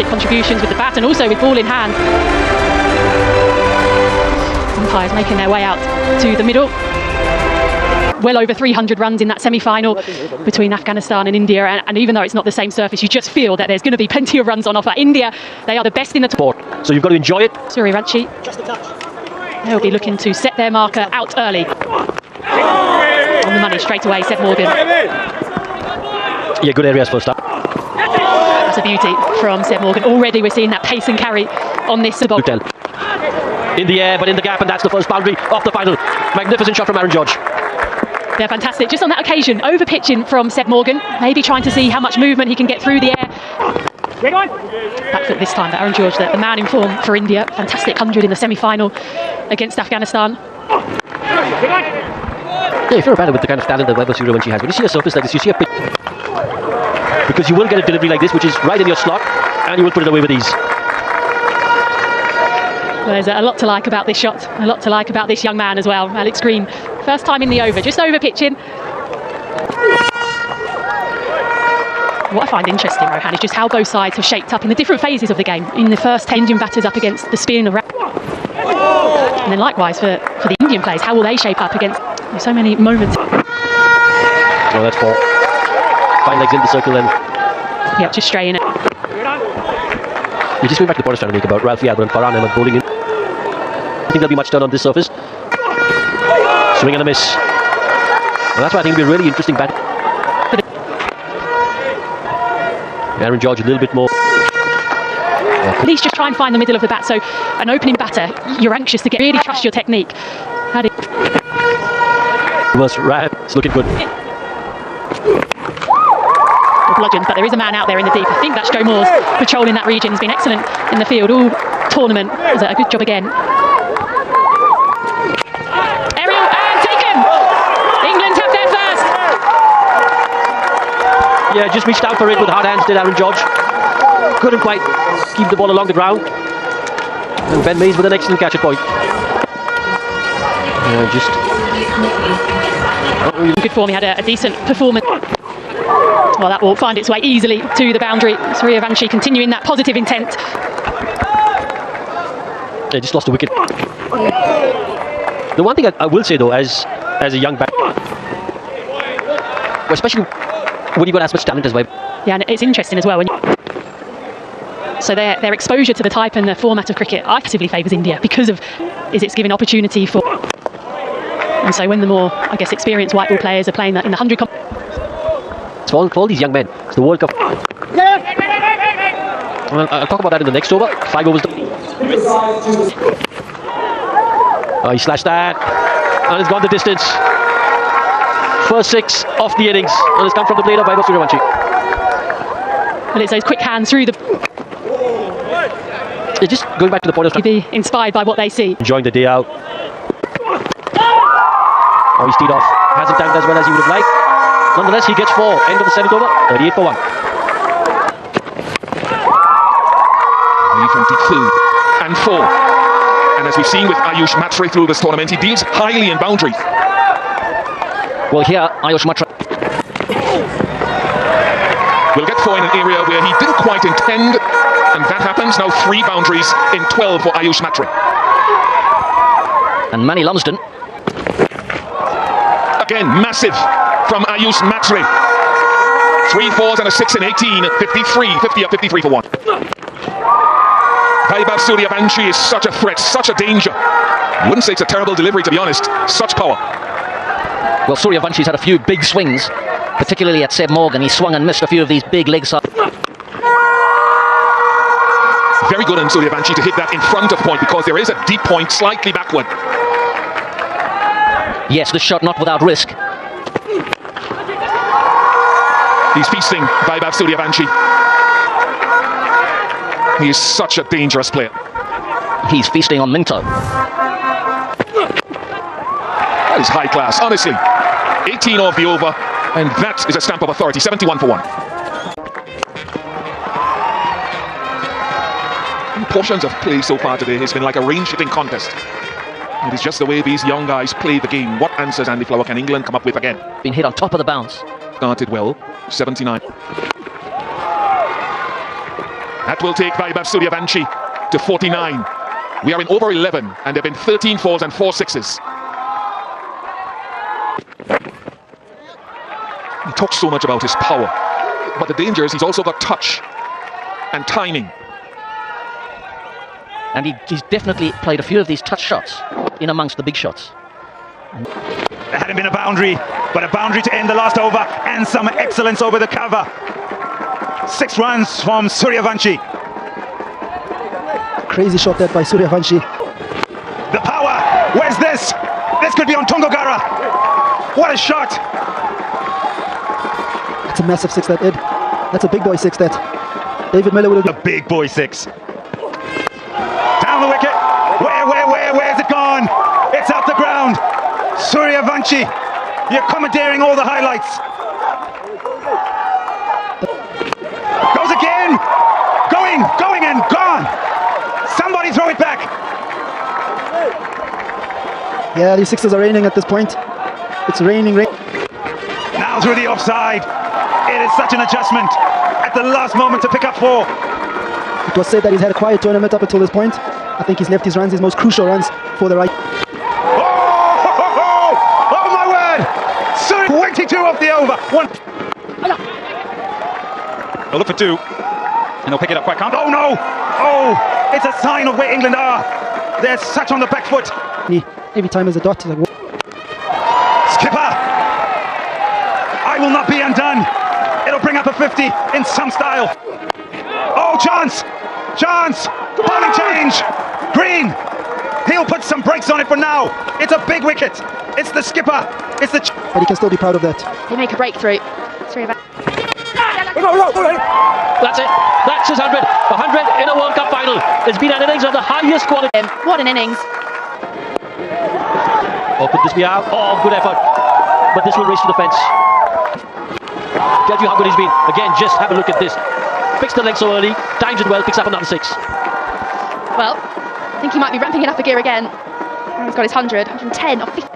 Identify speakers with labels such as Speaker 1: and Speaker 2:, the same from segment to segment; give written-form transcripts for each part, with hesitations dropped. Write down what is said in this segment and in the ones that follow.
Speaker 1: fantastic contributions with the bat and also with ball in hand. Umpires making their way out to the middle. Well over 300 runs in that semi-final between Afghanistan and India, and even though it's not the same surface, you just feel that there's going to be plenty of runs on offer. India, they are the best in the sport,
Speaker 2: so you've got to enjoy it.
Speaker 1: Suryavanshi, they'll be looking to set their marker out early. On the money straight away, Seb Morgan.
Speaker 2: Yeah, good areas first up.
Speaker 1: That's a beauty from Seb Morgan. Already we're seeing that pace and carry on this ball.
Speaker 2: In the air, but in the gap, and that's the first boundary of the final. Magnificent shot from Aaron George.
Speaker 1: They're fantastic. Just on that occasion, over pitching from Seb Morgan, maybe trying to see how much movement he can get through the air. Back foot this time, but Aaron George, the man in form for India. Fantastic 100 in the semi-final against Afghanistan.
Speaker 2: Yeah, if you're a batter with the kind of talent that Vaibhav Suryavanshi has, when you see a surface like this, you see a pitch. Because you will get a delivery like this, which is right in your slot, and you will put it away with ease.
Speaker 1: Well, there's a lot to like about this shot, a lot to like about this young man as well. Alex Green, first time in the over, just over pitching. What I find interesting, Rohan, is just how both sides have shaped up in the different phases of the game. In the first 10 Indian batters up against the spin of and then likewise for the Indian players, how will they shape up against so many moments?
Speaker 2: Well, that's 4. 5 legs in the circle then.
Speaker 1: Yeah, just straying it.
Speaker 2: We're just going back to the point I was trying to make about Ralph Yadwar and Farhan Ahmed bowling in. I think there'll be much done on this surface. Swing and a miss. And that's why I think it'll be a really interesting bat. Aaron George a little bit more.
Speaker 1: At least just try and find the middle of the bat. So an opening batter, you're anxious to get really trust your technique.
Speaker 2: It's looking good.
Speaker 1: Bludgeons, but there is a man out there in the deep. I think that's Joe Moores patrolling that region. Has been excellent in the field all tournament. Does a good job again. Aerial and taken. England have their first.
Speaker 2: Yeah, just reached out for it with hard hands, did Aaron George. Couldn't quite keep the ball along the ground. And Ben Mays with an excellent catch at point.
Speaker 1: Good form. He had a decent performance. Well, that will find its way easily to the boundary. Suryavanshi continuing that positive intent.
Speaker 2: They just lost a wicket. The one thing I will say though, as a young batter, especially when you've got as much talent as well.
Speaker 1: Yeah, and it's interesting as well. So their exposure to the type and the format of cricket actively favours India because of it's giving opportunity for. And so when the more, I guess, experienced white ball players are playing that in the 100.
Speaker 2: For all these young men, it's the World Cup. Well, I'll talk about that in the next over. 5 overs. He slashed that, and it's gone the distance. First 6 of the innings, and it's come from the blade of Vaibhav Suryavanshi.
Speaker 1: Well, it's those quick hands through the.
Speaker 2: Just going back to the point of
Speaker 1: be inspired by what they see.
Speaker 2: Enjoying the day out. He teed off. Hasn't timed as well as he would have liked. Nonetheless, he gets 4. End of the 7th over. 38 for 1.
Speaker 3: Lead from deep field and 4. And as we've seen with Ayush Matre through this tournament, he deals highly in boundaries.
Speaker 2: Well, here Ayush Matre
Speaker 3: will get 4 in an area where he didn't quite intend, and that happens. Now 3 boundaries in 12 for Ayush Matre.
Speaker 2: And Manny Lumsden.
Speaker 3: Again, massive from Ayush Matre. 3 4s and a 6 in 18, 53 for 1. Vaibhav Suryavanshi is such a threat, such a danger. I wouldn't say it's a terrible delivery, to be honest. Such power.
Speaker 4: Well, Suryavanshi had a few big swings, particularly at Seb Morgan. He swung and missed a few of these big legs.
Speaker 3: Very good on Suryavanshi to hit that in front of point, because there is a deep point slightly backward.
Speaker 4: Yes, the shot not without risk.
Speaker 3: He's feasting Vaibhav Suryavanshi. He is such a dangerous player.
Speaker 4: He's feasting on Minto.
Speaker 3: That is high class, honestly. 18 off the over, and that is a stamp of authority. 71 for 1. Portions of play so far today has been like a range-hitting contest. It is just the way these young guys play the game. What answers, Andy Flower, can England come up with again?
Speaker 4: Been hit on top of the bounce.
Speaker 3: Started well, 79. That will take Vaibhav Suryavanshi to 49. We are in over 11, and there have been 13 fours and 4 sixes. He talks so much about his power, but the danger is he's also got touch and timing.
Speaker 4: And he's definitely played a few of these touch shots in amongst the big shots.
Speaker 5: There hadn't been a boundary, but a boundary to end the last over, and some excellence over the cover. 6 runs from Suryavanshi.
Speaker 6: Crazy shot there by Suryavanshi.
Speaker 5: The power! Where's this? This could be on Tongogara. What a shot!
Speaker 6: That's a massive 6 that, Ed. That's a big boy 6 that. David Miller would have...
Speaker 5: A big boy 6. Down the wicket. Where's it gone? It's out the ground. Suryavanshi, you're commandeering all the highlights. Goes again. Going and gone. Somebody throw it back.
Speaker 6: Yeah, these 6s are raining at this point. It's raining.
Speaker 5: Now through the offside. It is such an adjustment at the last moment to pick up 4.
Speaker 6: It was said that he's had a quiet tournament up until this point. I think he's left his runs, his most crucial runs, for the right.
Speaker 5: Oh my word! 22 off the over. 1. They'll look for 2, and they'll pick it up quite calm. Oh no! Oh, it's a sign of where England are. They're such on the back foot.
Speaker 6: Every time there's a dot, he's like,
Speaker 5: Skipper! I will not be undone. It'll bring up a 50 in some style. Oh, chance! Bowling change! Green! He'll put some brakes on it for now. It's a big wicket. It's the skipper. It's the...
Speaker 6: But he can still be proud of that.
Speaker 1: They make a breakthrough.
Speaker 2: That's it. That's his 100. 100 in a World Cup final. It's been an innings of the highest quality.
Speaker 1: What an innings.
Speaker 2: Oh, could this be out? Oh, good effort. But this will race to the fence. Tells you how good he's been. Again, just have a look at this. Picks the leg so early, times it well, picks up another 6.
Speaker 1: Well, I think he might be ramping it up a gear again. He's got his 100, 110 or 50.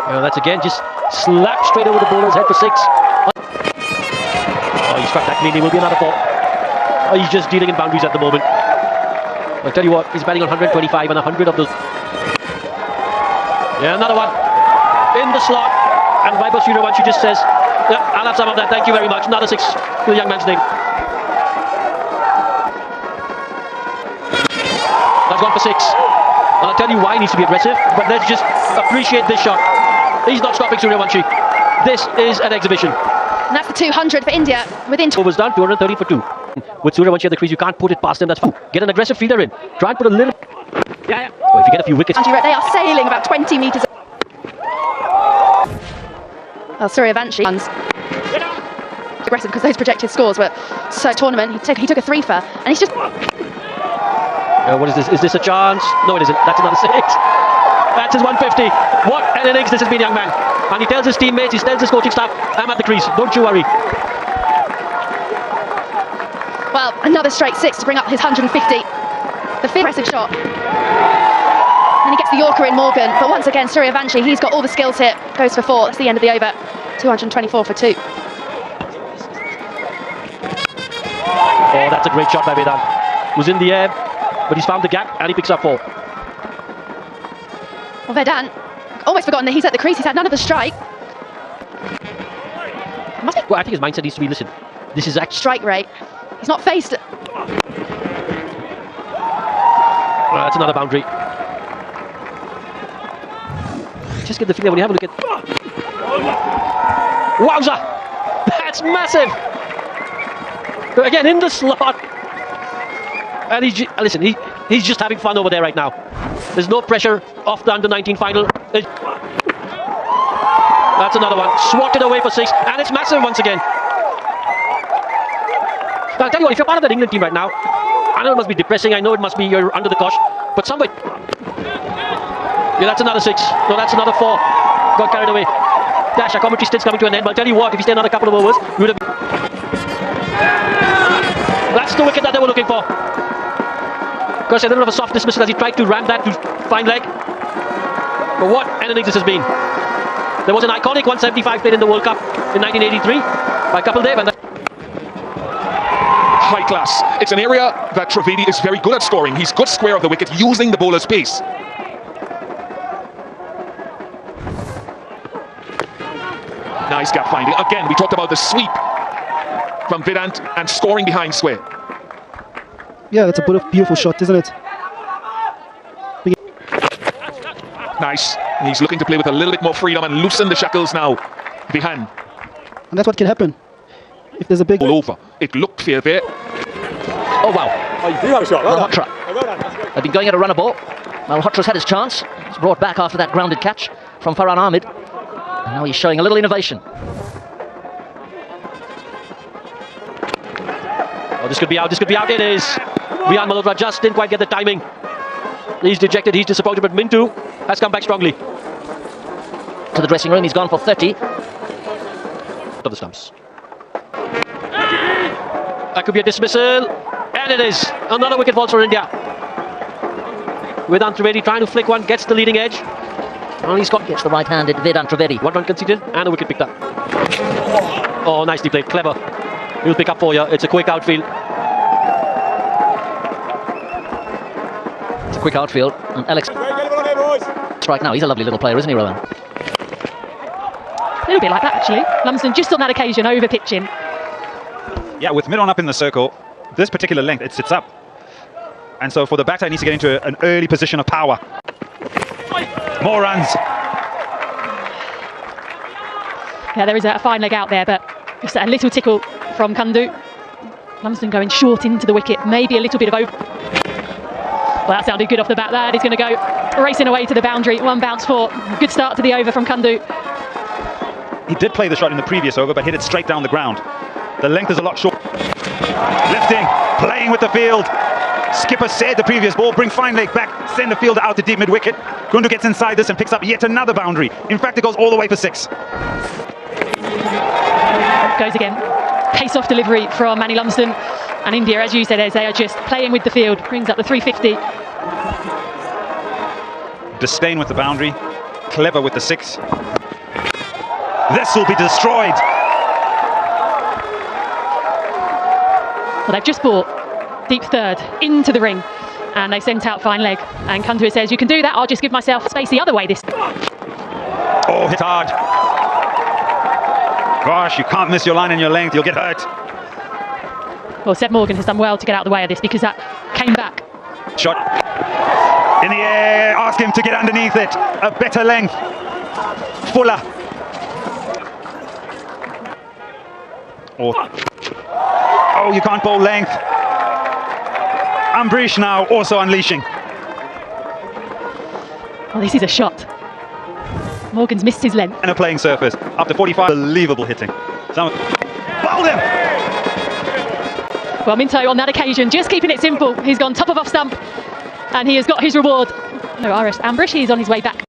Speaker 2: That's again just slapped straight over the bowler's head for 6. Oh, he struck that cleanly. Will be another 4. Oh, he's just dealing in boundaries at the moment. I'll tell you what, he's batting on 125 and 100 of those. Yeah, another one in the slot, and Vaibhav Suryavanshi just says, "Yeah, I'll have some of that. Thank you very much." Another 6 to the young man's name. That's gone for 6. And I'll tell you why he needs to be aggressive, but let's just appreciate this shot. He's not stopping Suryavanshi. This is an exhibition.
Speaker 1: And that's the 200 for India within...
Speaker 2: Overs done, 230 for 2. With Suryavanshi at the crease, you can't put it past him. That's fine. Get an aggressive fielder in. Try and put a little... Yeah. Oh, if you get a few wickets...
Speaker 1: They are sailing about 20 metres. Suryavanshi runs aggressive because those projected scores were so tournament. He took a 3-fer, and he's just...
Speaker 2: what is this? Is this a chance? No, it isn't. That's another 6. That's his 150. What an innings this has been, young man. And he tells his teammates, he tells his coaching staff, I'm at the crease. Don't you worry.
Speaker 1: Well, another straight 6 to bring up his 150. The 5th impressive shot. And he gets the Yorker in Morgan. But once again, Suryavanshi, he's got all the skills here. Goes for 4. That's the end of the over. 224 for 2.
Speaker 2: Oh, that's a great shot by Vedant. Who's in the air, but he's found the gap and he picks up 4.
Speaker 1: Well, Vedant, almost forgotten that he's at the crease. He's had another strike.
Speaker 2: Well, I think his mindset needs to be, listen, this is actually...
Speaker 1: Strike rate. He's not faced it.
Speaker 2: That's another boundary. Just get the feeling when you have a look at... Wowza! That's massive! Again, in the slot. And listen, he's just having fun over there right now. There's no pressure off the under-19 final. That's another one. Swatted away for 6. And it's massive once again. But I'll tell you what, if you're part of that England team right now, I know it must be depressing. I know it must be you're under the cosh. But somebody... Yeah, that's another 6. No, that's another 4. Got carried away. Dash, our commentary stint's coming to an end. But I'll tell you what, if you stay another couple of overs, we would have... That's the wicket that they were looking for. Because a little of a soft dismissal as he tried to ram that to fine leg. But what an innings this has been. There was an iconic 175 played in the World Cup in 1983 by Kapil Dev. And
Speaker 3: high class. It's an area that Trivedi is very good at scoring. He's good square of the wicket, using the bowler's pace. Nice gap finding. Again, we talked about the sweep from Vedant and scoring behind square.
Speaker 6: Yeah, that's a beautiful shot, isn't it?
Speaker 3: Nice. He's looking to play with a little bit more freedom and loosen the shackles now. Vihan.
Speaker 6: And that's what can happen if there's a big...
Speaker 3: All over. It looked fair there.
Speaker 4: Oh, wow.
Speaker 7: Oh, you do have a shot. Well done.
Speaker 4: Malhotra.
Speaker 7: Well done. That's great.
Speaker 4: They've been going at a runner ball. Malhotra's had his chance. He's brought back after that grounded catch from Farhan Ahmed. And now he's showing a little innovation.
Speaker 2: Oh, this could be out. This could be out. It is. Vihan Malhotra just didn't quite get the timing. He's dejected. He's disappointed. But Mintu has come back strongly.
Speaker 4: To the dressing room, he's gone for 30.
Speaker 2: To the stumps. That could be a dismissal. And it is. Another wicket falls for India. Vedant Trivedi trying to flick one. Gets the leading edge.
Speaker 4: Well, he's got gets the right-handed Vedant Trivedi.
Speaker 2: 1 run conceded and a wicket picked up. Oh, nicely played. Clever. He'll pick up for you. It's a quick outfield.
Speaker 4: It's a quick outfield. And Alex
Speaker 7: Great, get it on here, boys.
Speaker 4: right now. He's a lovely little player, isn't he, Rowan?
Speaker 1: A little bit like that, actually. Lumsden just on that occasion over pitching.
Speaker 5: Yeah, with mid on up in the circle, this particular length, it sits up. And so for the batter, he needs to get into an early position of power. More runs.
Speaker 1: Yeah, there is a fine leg out there, but just a little tickle from Kundu. Lumsden going short into the wicket, maybe a little bit of over. Well, that sounded good off the bat. That is going to go racing away to the boundary. 1 bounce for. Good start to the over from Kundu.
Speaker 5: He did play the shot in the previous over, but hit it straight down the ground. The length is a lot short. Lifting, playing with the field. Skipper said the previous ball, bring fine leg back, send the fielder out to deep mid-wicket. Kundu gets inside this and picks up yet another boundary. In fact, it goes all the way for 6.
Speaker 1: Goes again. Pace-off delivery from Manny Lumsden. And India, as you said, as they are just playing with the field, brings up the 350.
Speaker 5: Disdain with the boundary, clever with the 6. This will be destroyed.
Speaker 1: Well, they've just brought deep third into the ring. And they sent out fine leg. And Kundu says, you can do that, I'll just give myself space the other way this time.
Speaker 5: Oh, hit hard. Gosh, you can't miss your line and your length, you'll get hurt.
Speaker 1: Well, Seb Morgan has done well to get out of the way of this because that came back.
Speaker 5: Shot in the air, ask him to get underneath it. A better length. Fuller. Oh, you can't bowl length. Ambrish now also unleashing.
Speaker 1: Well, this is a shot. Morgan's missed his length.
Speaker 5: And a playing surface after 45. Unbelievable hitting. Bowled him.
Speaker 1: Well, Minto on that occasion, just keeping it simple. He's gone top of off stump and he has got his reward. No, RS Ambrish, he's on his way back.